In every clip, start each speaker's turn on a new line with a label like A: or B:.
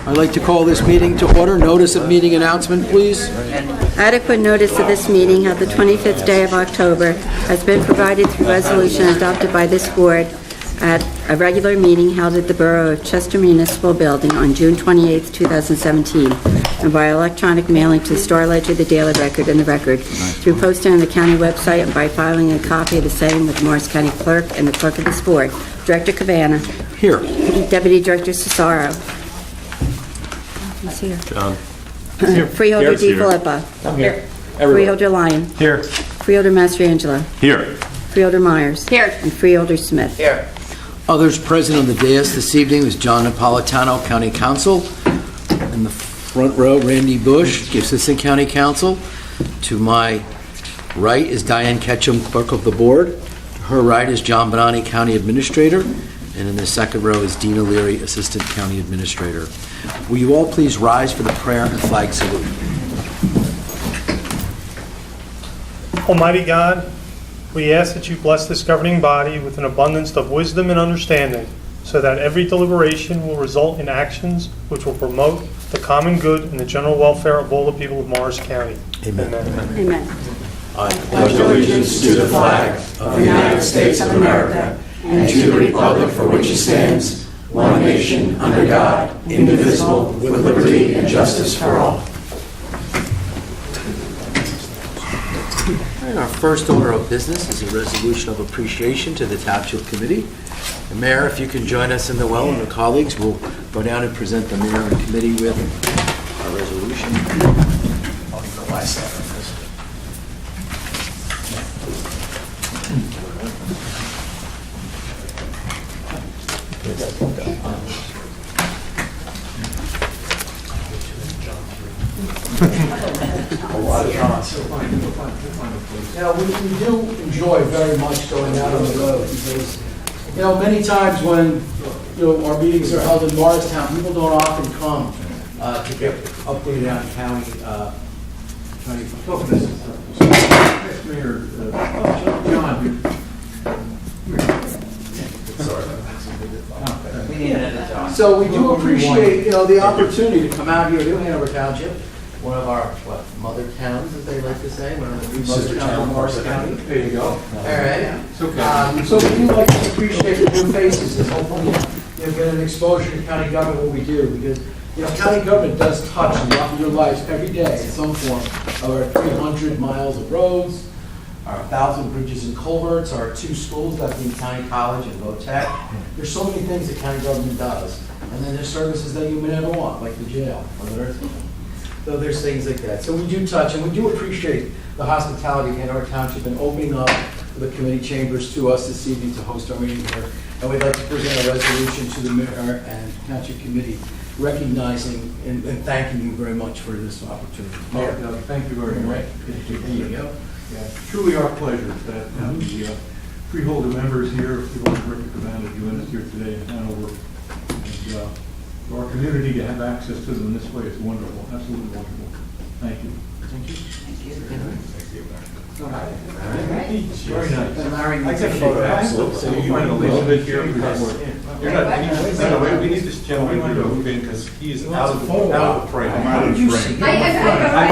A: I'd like to call this meeting to order. Notice of meeting announcement, please.
B: Adequate notice of this meeting held the 25th day of October has been provided through resolution adopted by this board at a regular meeting held at the Borough of Chester Municipal Building on June 28, 2017, and by electronic mailing to the Star Ledger, the Daily Record, and the Record, through posting on the county website and by filing a copy of the same with the Morris County Clerk and the Clerk of this board. Director Cabana.
A: Here.
B: Deputy Director Cesaro. He's here.
C: John.
B: Freeholder Di Filippo.
C: I'm here.
B: Freeholder Lyon.
C: Here.
B: Freeholder Mastrangelo.
C: Here.
B: Freeholder Myers. Here. And Freeholder Smith.
C: Here.
A: Others present on the dais this evening is John Napolitano, County Council. In the front row, Randy Bush, the Assistant County Council. To my right is Diane Ketchum, Clerk of the Board. To her right is John Bonani, County Administrator. And in the second row is Dean O'Leary, Assistant County Administrator. Will you all please rise for the prayer and flag salute?
D: Almighty God, we ask that you bless this governing body with an abundance of wisdom and understanding, so that every deliberation will result in actions which will promote the common good and the general welfare of all the people of Morris County.
A: Amen.
B: Amen.
A: I
E: pledge allegiance to the flag of the United States of America and to the republic for which it stands, one nation, under God, indivisible, with liberty and justice for all.
A: All right, our first order of business is a resolution of appreciation to the Township Committee. The Mayor, if you can join us in the well, and the colleagues will go down and present the Mayor and Committee with our resolution. I'll leave the last step on this. We do enjoy very much going out on the road because, many times when, our meetings are held in Morristown, people don't often come to get updated on county.
F: Mayor, John,
A: So we do appreciate, the opportunity to come out here to Hanover Township, one of our, mother towns, as they like to say, one of the three mother towns of Morris County.
F: there you go.
A: All right.
F: It's okay.
A: So we do like to appreciate the new faces and hopefully, get an exposure to county government, what we do, because, county government does touch your lives every day in some form. Our 300 miles of roads, our 1,000 bridges and culverts, our 2 schools, that being County College and VOTEC. There's so many things that county government does. And then there's services that you may never want, like the jail or the nursing home. So there's things like that. So we do touch, and we do appreciate the hospitality of Hanover Township and opening up the committee chambers to us this evening to host our meeting here. And we'd like to present a resolution to the Mayor and Township Committee recognizing and thanking you very much for this opportunity.
F: Mayor, thank you very much.
A: There you go.
F: Yeah, truly our pleasure that the freeholder members here, Freeholder Director Cabana, join us here today in Hanover. And for our community to have access to them this way is wonderful, absolutely wonderful. Thank you.
A: Thank you.
F: All right. Very nice.
A: And Larry,
C: I got a photo. Absolutely. So you want to leave it here because you're not. No, we need this gentleman to move in because he's out of frame. Out of frame.
A: I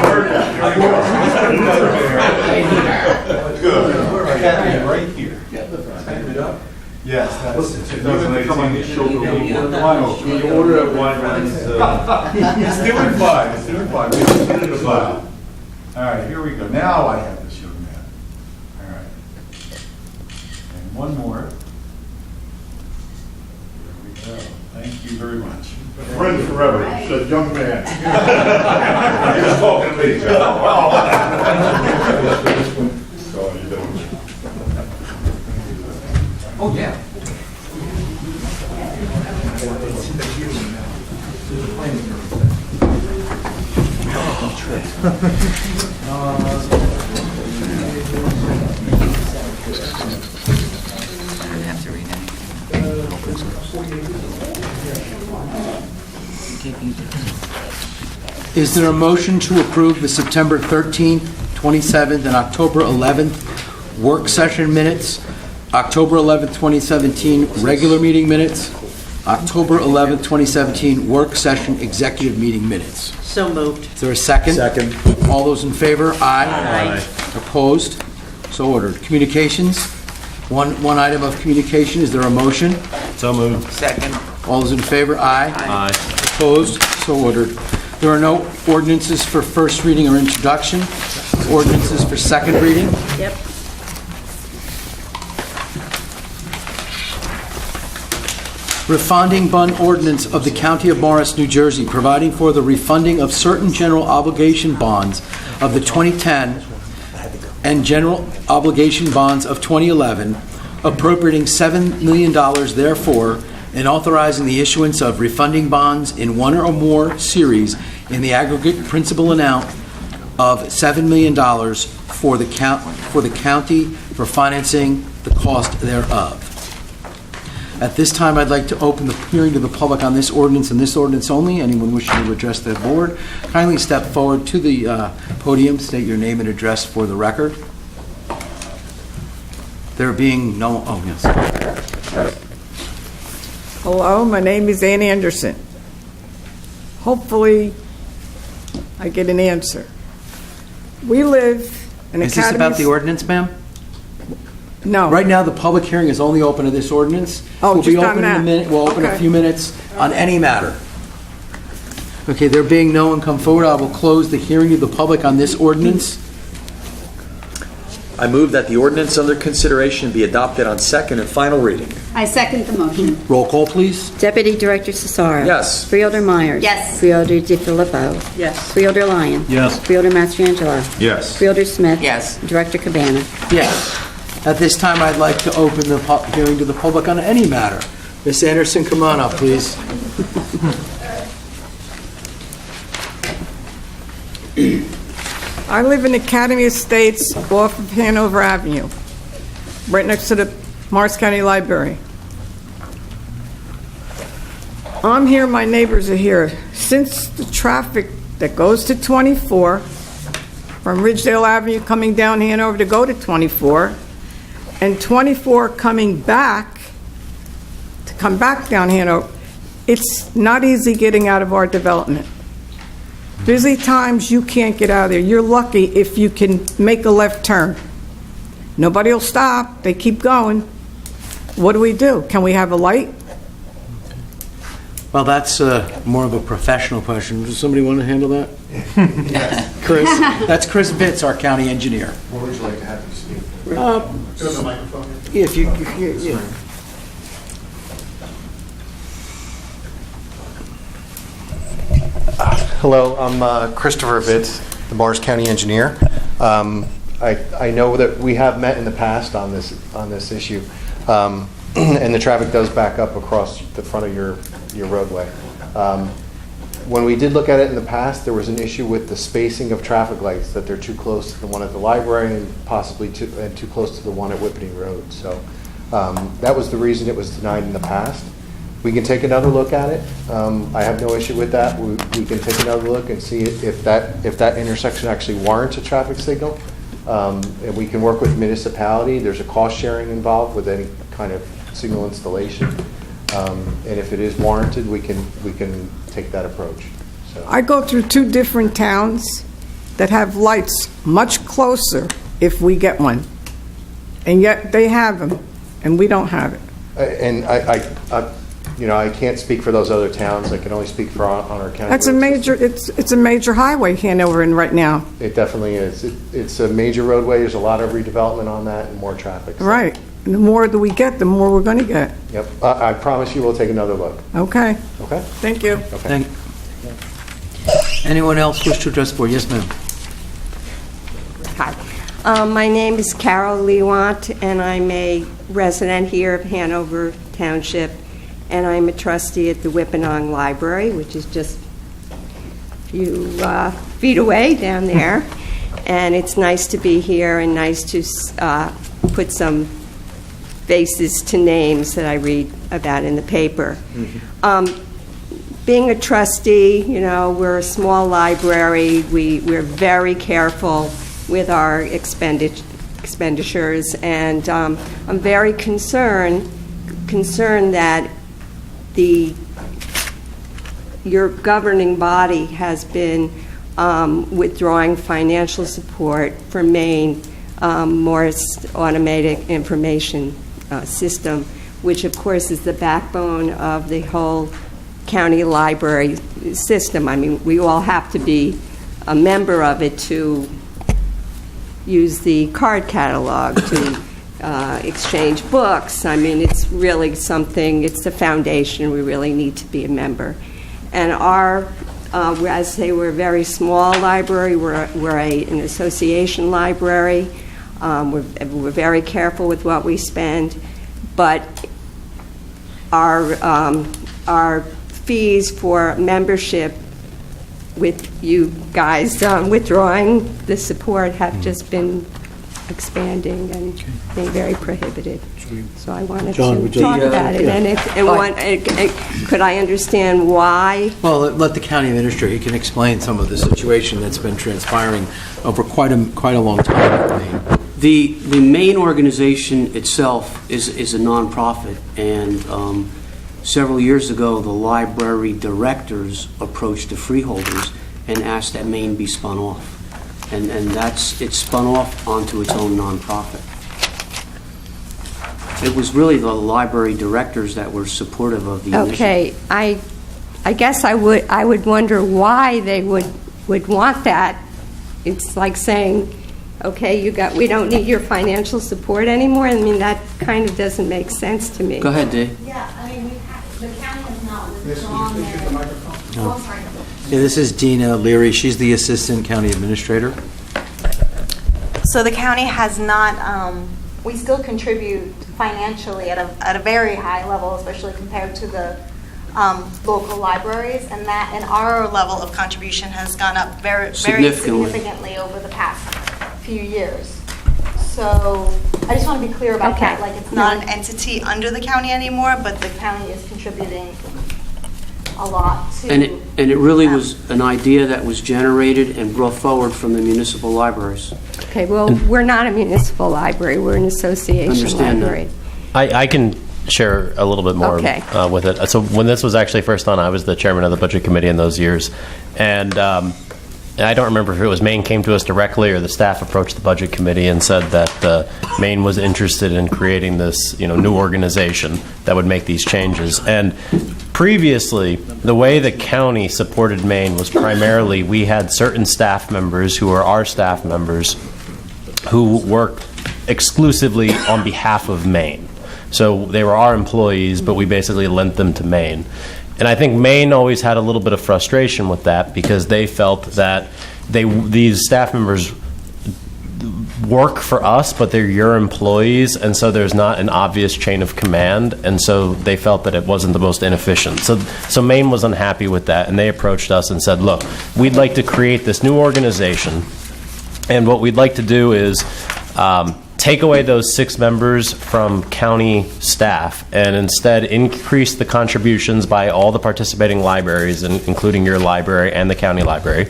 C: heard that. Good. Right here.
F: Stand it up.
C: Yes.
F: Listen, you have to come on this shoulder.
C: The order of one is it's doing fine. It's doing fine. We're doing fine.
F: All right, here we go. Now I have this young man. All right. And one more. There we go. Thank you very much.
G: Friend forever, said young man.
C: You're talking to me, John.
F: Oh, yeah.
A: Is there a motion to approve the September 13th, 27th, and October 11th work session minutes, October 11th, 2017 regular meeting minutes, October 11th, 2017, work session executive meeting minutes.
H: So moved.
A: Is there a second?
E: Second.
A: All those in favor? Aye.
H: Aye.
A: Opposed? So ordered. Communications? One item of communication. Is there a motion?
E: So moved.
H: Second.
A: All those in favor? Aye.
E: Aye.
A: Opposed? So ordered. There are no ordinances for first reading or introduction. Ordinances for second reading.
H: Yep.
A: Refunding bond ordinance of the County of Morris, New Jersey, providing for the refunding of certain general obligation bonds of the 2010 and general obligation bonds of 2011, appropriating $7 million therefore, and authorizing the issuance of refunding bonds in one or more series in the aggregate principal amount of $7 million for the county for financing the cost thereof. At this time, I'd like to open the hearing to the public on this ordinance and this ordinance only. Anyone wishing to address the board, kindly step forward to the podium, state your name and address for the record. There being no, oh, yes.
I: Hello, my name is Ann Anderson. Hopefully, I get an answer. We live in
A: Is this about the ordinance, ma'am?
I: No.
A: Right now, the public hearing is only open to this ordinance.
I: Oh,
A: We'll be
I: just on
A: open in a
I: that.
A: minute. We'll open a
I: Okay.
A: few minutes on any matter. Okay, there being no one come forward, I will close the hearing of the public on this ordinance.
E: I move that the ordinance under consideration be adopted on second and final reading.
J: I second the motion.
A: Roll call, please.
B: Deputy Director Cesaro.
E: Yes.
B: Freeholder Myers.
J: Yes.
B: Freeholder DiFilippo.
H: Yes.
B: Freeholder Lyon.
E: Yes.
B: Freeholder Mastrangelo.
E: Yes.
B: Freeholder Smith.
H: Yes.
B: Director Cabana.
A: Yes. At this time, I'd like to open the hearing to the public on any matter. Ms. Anderson, come on up, please.
I: I live in Academy Estates off of Hanover Avenue, right next to the Morris County Library. I'm here, my neighbors are here. Since the traffic that goes to 24, from Ridgedale Avenue coming down Hanover to go to 24, and 24 coming back, to come back down Hanover, it's not easy getting out of our development. Busy times, you can't get out of there. You're lucky if you can make a left turn. Nobody will stop. They keep going. What do? Can we have a light?
A: Well, that's more of a professional question. Does somebody want to handle that? Chris? That's Chris Bitts, our county engineer.
G: What would you like to have to speak?
A: Turn
G: the microphone.
A: If you, yeah.
K: Hello, I'm Christopher Vitz, the Morris County engineer. I know that we have met in the past on this issue, and the traffic does back up across the front of your roadway. When we did look at it in the past, there was an issue with the spacing of traffic lights, that they're too close to the one at the library and possibly too close to the one at Whippany Road. So that was the reason it was denied in the past. We can take another look at it. I have no issue with that. We can take another look and see if that intersection actually warrants a traffic signal. And we can work with the municipality. There's a cost sharing involved with any kind of signal installation. And if it is warranted, we can take that approach. So.
I: I go through 2 different towns that have lights much closer if we get one. And yet they have them, and we don't have it.
K: And I can't speak for those other towns. I can only speak for on our county.
I: That's a major. It's a major highway Hanover in right now.
K: It definitely is. It's a major roadway. There's a lot of redevelopment on that and more traffic. So.
I: Right. And the more that we get, the more we're going to get.
K: Yep. I promise you, we'll take another look.
I: Okay.
K: Okay.
I: Thank you.
K: Okay.
A: Anyone else wish to address the board? Yes, ma'am.
L: Hi. My name is Carol Lewant, and I'm a resident here of Hanover Township, and I'm a trustee at the Whippany Library, which is just a few feet away down there. And it's nice to be here and nice to put some faces to names that I read about in the paper. Being a trustee, we're a small library. We're very careful with our expenditures, and I'm very concerned that your governing body has been withdrawing financial support for Maine Morris Automated Information System, which of course is the backbone of the whole county library system. I mean, we all have to be a member of it to use the card catalog, to exchange books. I mean, it's really something, it's the foundation. We really need to be a member. And our, as I say, we're a very small library. We're an association library. We're very careful with what we spend. But our fees for membership, with you guys withdrawing the support, have just been expanding and being very prohibited. So I wanted to talk about it. And could I understand why?
A: Well, let the county administrator, he can explain some of the situation that's been transpiring over quite a long time.
H: The main organization itself is a nonprofit, and several years ago, the library directors approached the freeholders and asked that Maine be spun off. And it's spun off onto its own nonprofit. It was really the library directors that were supportive of the initiative.
L: Okay, I guess I would wonder why they would want that. It's like saying, okay, we don't need your financial support anymore. I mean, that kind of doesn't make sense to me.
H: Go ahead, Dave.
J: Yeah, I mean, the county has not withdrawn their...
A: No. Yeah, this is Dina Leary. She's the Assistant County Administrator.
J: So the county has not, we still contribute financially at a very high level, especially compared to the local libraries, and our level of contribution has gone up very significantly over the past few years. So I just want to be clear about that. Like, it's not an entity under the county anymore, but the county is contributing a lot to...
H: And it really was an idea that was generated and brought forward from the municipal libraries.
L: Okay, well, we're not a municipal library. We're an association library.
M: I can share a little bit more with it. So when this was actually first on, I was the chairman of the budget committee in those years. And I don't remember if it was Maine came to us directly or the staff approached the budget committee and said that Maine was interested in creating this new organization that would make these changes. And previously, the way the county supported Maine was primarily we had certain staff members who are our staff members who worked exclusively on behalf of Maine. So they were our employees, but we basically lent them to Maine. And I think Maine always had a little bit of frustration with that because they felt that these staff members work for us, but they're your employees, and so there's not an obvious chain of command, and so they felt that it wasn't the most inefficient. So Maine was unhappy with that, and they approached us and said, look, we'd like to create this new organization, and what we'd like to do is take away those 6 members from county staff and instead increase the contributions by all the participating libraries, including your library and the county library,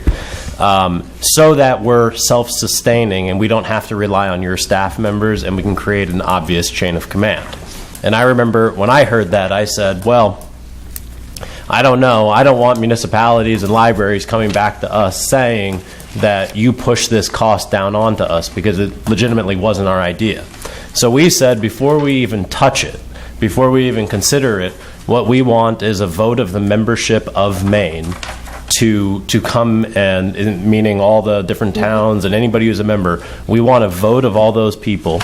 M: so that we're self-sustaining and we don't have to rely on your staff members and we can create an obvious chain of command. And I remember when I heard that, I said, well, I don't know. I don't want municipalities and libraries coming back to us saying that you push this cost down onto us because it legitimately wasn't our idea. So we said before we even touch it, before we even consider it, what we want is a vote of the membership of Maine to come and, meaning all the different towns and anybody who's a member, we want a vote of all those people.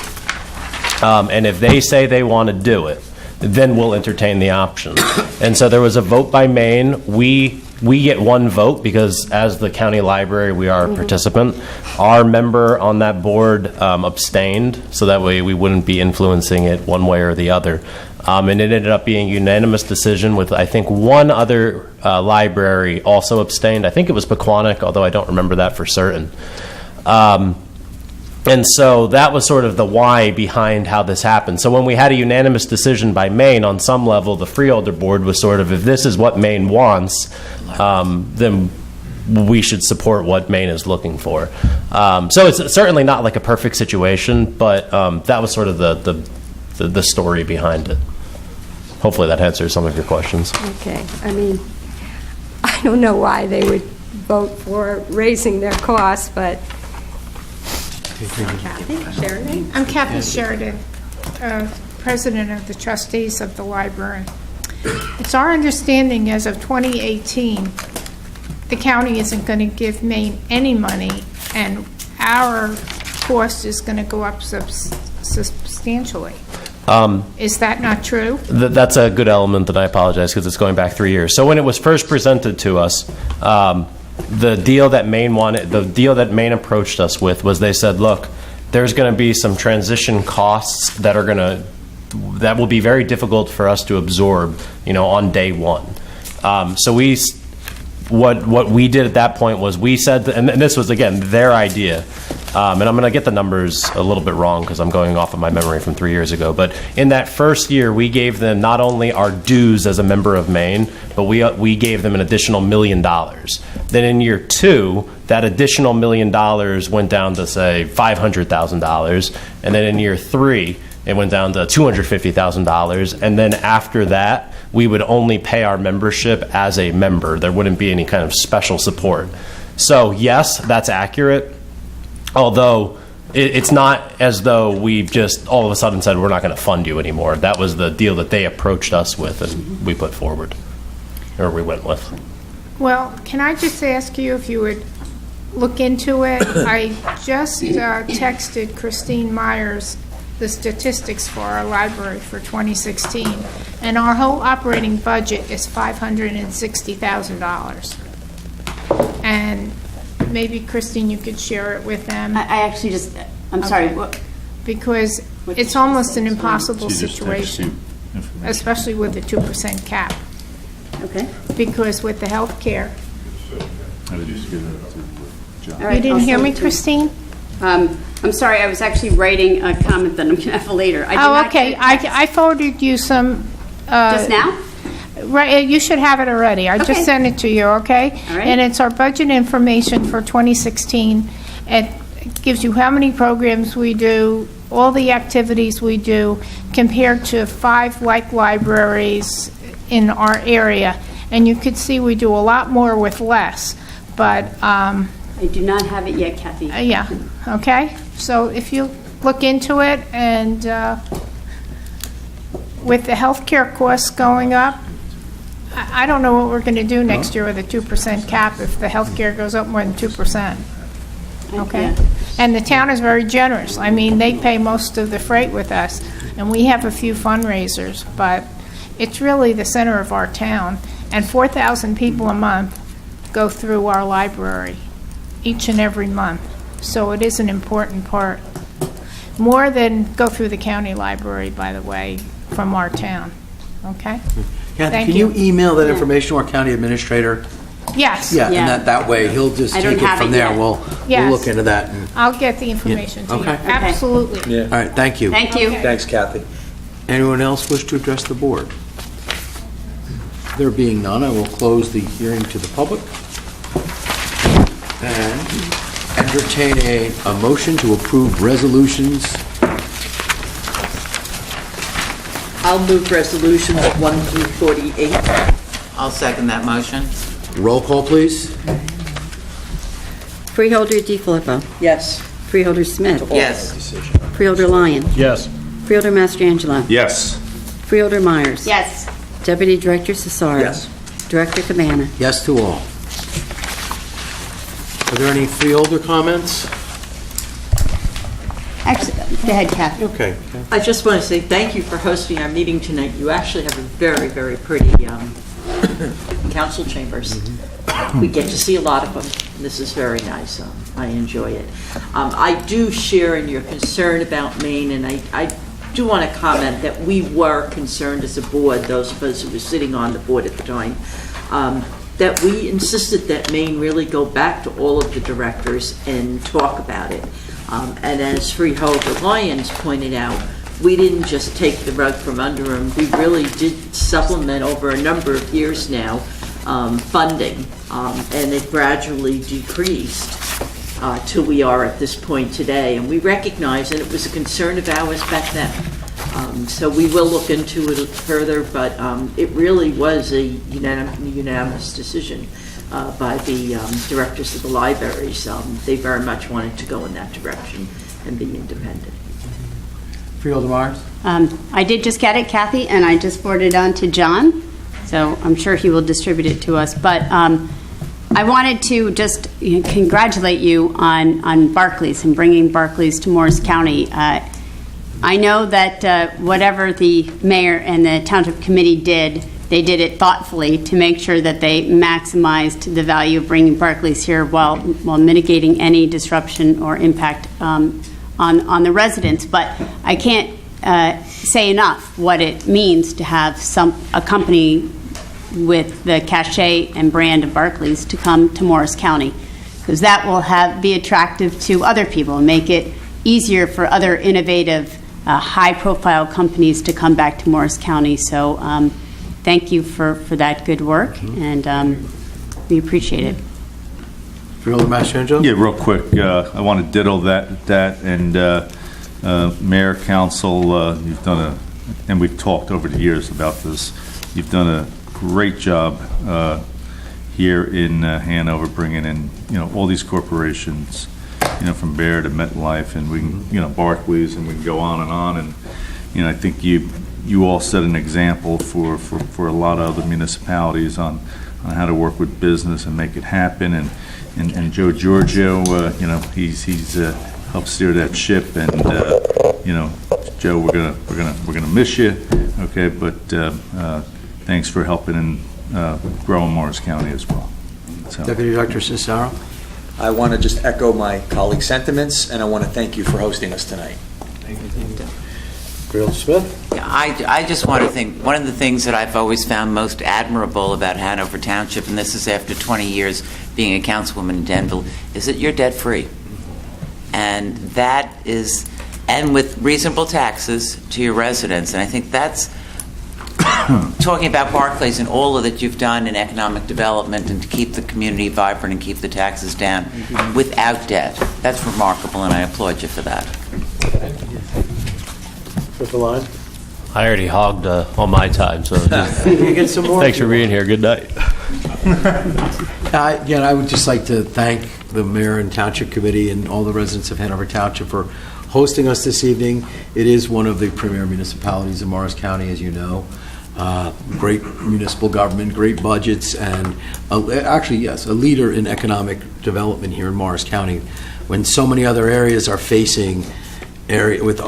M: And if they say they want to do it, then we'll entertain the option. And so there was a vote by Maine. We get one vote because as the county library, we are a participant. Our member on that board abstained, so that way we wouldn't be influencing it one way or the other. And it ended up being a unanimous decision with, I think, one other library also abstained. I think it was Pequannock, although I don't remember that for certain. And so that was sort of the why behind how this happened. So when we had a unanimous decision by Maine, on some level, the freeholder board was sort of, if this is what Maine wants, then we should support what Maine is looking for. So it's certainly not like a perfect situation, but that was sort of the story behind it. hopefully that answers some of your questions.
L: Okay, I mean, I don't know why they would vote for raising their costs, but Kathy Sheridan?
N: I'm Kathy Sheridan, President of the Trustees of the Library. It's our understanding as of 2018, the county isn't going to give Maine any money, and our cost is going to go up substantially. Is that not true?
M: That's a good element, and I apologize because it's going back 3 years. So when it was first presented to us, the deal that Maine approached us with was they said, look, there's going to be some transition costs that will be very difficult for us to absorb, on day one. So what we did at that point was we said, and this was again their idea, and I'm going to get the numbers a little bit wrong because I'm going off of my memory from 3 years ago, but in that first year we gave them not only our dues as a member of Maine, but we gave them an additional $1 million. Then in year 2, that additional $1 million went down to say $500,000, and then in year 3 it went down to $250,000, and then after that we would only pay our membership as a member. There wouldn't be any kind of special support. So yes, that's accurate, although it's not as though we've just all of a sudden said we're not going to fund you anymore. That was the deal that they approached us with and we put forward, or we went with.
N: Well, can I just ask you if you would look into it? I just texted Christine Myers the statistics for our library for 2016, and our whole operating budget is $560,000. And maybe, Christine, you could share it with them.
B: I actually just, I'm sorry. What?
N: Because it's almost an impossible situation, especially with the 2% cap.
B: Okay.
N: Because with the health care.
B: Right,
N: you didn't hear me, Christine?
B: I'm sorry, I was actually writing a comment that I'm going to have later.
N: Okay. I forwarded you some.
B: Just now?
N: Right, you should have it already. I just sent it to you, okay?
B: All right.
N: And it's our budget information for 2016. It gives you how many programs we do, all the activities we do, compared to 5 like libraries in our area. And you could see we do a lot more with less. But
B: I do not have it yet, Kathy.
N: yeah, okay? So if you look into it, and with the healthcare costs going up, I don't know what we're going to do next year with a 2% cap if the healthcare goes up more than 2%. Okay? And the town is very generous. I mean, they pay most of the freight with us, and we have a few fundraisers, but it's really the center of our town. And 4,000 people a month go through our library each and every month. So it is an important part. More than go through the county library, by the way, from our town. Okay?
E: Kathy, can you email that information to our county administrator?
N: Yes.
E: Yeah, and that way he'll just take it from there. We'll look into that.
N: I'll get the information to you.
E: Okay.
N: Absolutely.
E: Yeah. All right, thank you.
B: Thank you.
N: Okay.
E: Thanks, Kathy. Anyone else wish to address the board? There being none, I will close the hearing to the public and entertain a motion to approve resolutions.
O: I'll move resolutions 1 through 48.
P: I'll second that motion.
E: Roll call, please.
B: Freeholder DiFilippo.
O: Yes.
B: Freeholder Smith.
P: Yes.
B: Freeholder Lyon.
F: Yes.
B: Freeholder Mastrangelo.
G: Yes.
B: Freeholder Myers.
L: Yes.
B: Deputy Director Cesaro.
E: Yes.
B: Director Cabana.
E: Yes to all. Are there any freeholder comments?
B: Actually, go ahead, Kathy.
E: Okay.
O: I just want to say thank you for hosting our meeting tonight. You actually have a very, very pretty council chambers. We get to see a lot of them. This is very nice. I enjoy it. I do share in your concern about Maine, and I do want to comment that we were concerned as a board, those of us who were sitting on the board at the time, that we insisted that Maine really go back to all of the directors and talk about it. And as Freeholder Lyons pointed out, we didn't just take the rug from under them. We really did supplement over a number of years now funding, and it gradually decreased till we are at this point today. And we recognize, and it was a concern of ours back then, So we will look into it further, but it really was a unanimous decision by the directors of the libraries. They very much wanted to go in that direction and be independent.
A: Freeholder Myers?
Q: I did just get it, Kathy, and I just forwarded it on to John, so I'm sure he will distribute it to us. But I wanted to just congratulate you on Barclays and bringing Barclays to Morris County. I know that whatever the mayor and the Township Committee did, they did it thoughtfully to make sure that they maximized the value of bringing Barclays here while mitigating any disruption or impact on the residents. But I can't say enough what it means to have a company with the cachet and brand of Barclays to come to Morris County, because that will be attractive to other people and make it easier for other innovative, high-profile companies to come back to Morris County. So thank you for that good work, and we appreciate it.
A: Freeholder Mastrangelo?
R: Yeah, real quick, I want to ditto that, and Mayor, Council, you've done and we've talked over the years about this, you've done a great job here in Hanover, bringing in, all these corporations, from Bayer to MetLife, and we can, Barclays, and we can go on, and I think you all set an example for a lot of other municipalities on how to work with business and make it happen, and Joe Giorgio, he's helped steer that ship, and Joe, we're gonna miss you, okay, but thanks for helping and growing Morris County as well. So.
A: Deputy Director Cesaro?
S: I want to just echo my colleagues' sentiments, and I want to thank you for hosting us tonight.
A: Thank you. Freeholder Smith?
P: Yeah, I just want to think, one of the things that I've always found most admirable about Hanover Township, and this is after 20 years being a councilwoman in Denville, is that you're debt-free. And that is, and with reasonable taxes to your residents. And I think that's, talking about Barclays and all of that you've done in economic development and to keep the community vibrant and keep the taxes down without debt. That's remarkable, and I applaud you for that.
M: I already hogged all my time, so
A: You get some more.
M: thanks for being here. Good night.
A: Again, I would just like to thank the mayor and township committee and all the residents of Hanover Township for hosting us this evening. It is one of the premier municipalities in Morris County, as you know. Great municipal government, great budgets, and actually, yes, a leader in economic development here in Morris County. When so many other areas are facing with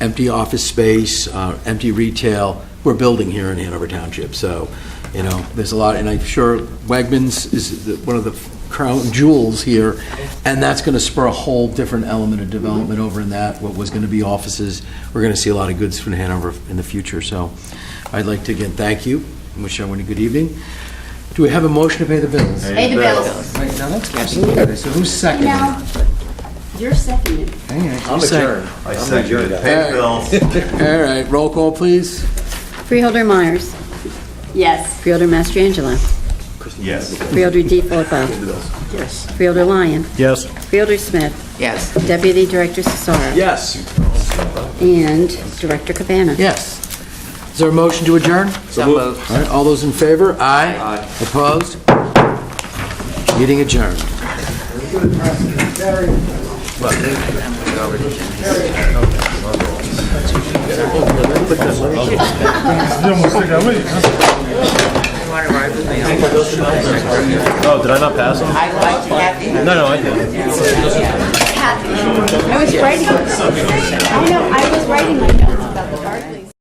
A: empty office space, empty retail, we're building here in Hanover Township. So, there's a lot, and I'm sure Wegmans is one of the crown jewels here, and that's going to spur a whole different element of development over in that, what was going to be offices. We're going to see a lot of goods from Hanover in the future. So I'd like to, again, thank you and wish everyone a good evening. Do we have a motion to pay the bills?
Q: Pay the bills.
A: Right, now that's absolutely. So who's seconding?
Q: You're seconded.
A: I'm adjourned.
K: I second it. Pay the bills.
A: All right, roll call, please.
B: Freeholder Myers.
Q: Yes.
B: Freeholder Mastrangelo.
R: Yes.
B: Freeholder DeFilippo.
O: Yes.
B: Freeholder Lyon.
D: Yes.
B: Freeholder Smith.
P: Yes.
B: Deputy Director Cesaro.
A: Yes.
B: And Director Cabana.
A: Yes. Is there a motion to adjourn?
P: So moved.
A: All right, all those in favor? Aye. Opposed? Meeting adjourned.
M: Oh, did I not pass them?
P: I like Kathy.
M: No, I did.
B: I was writing.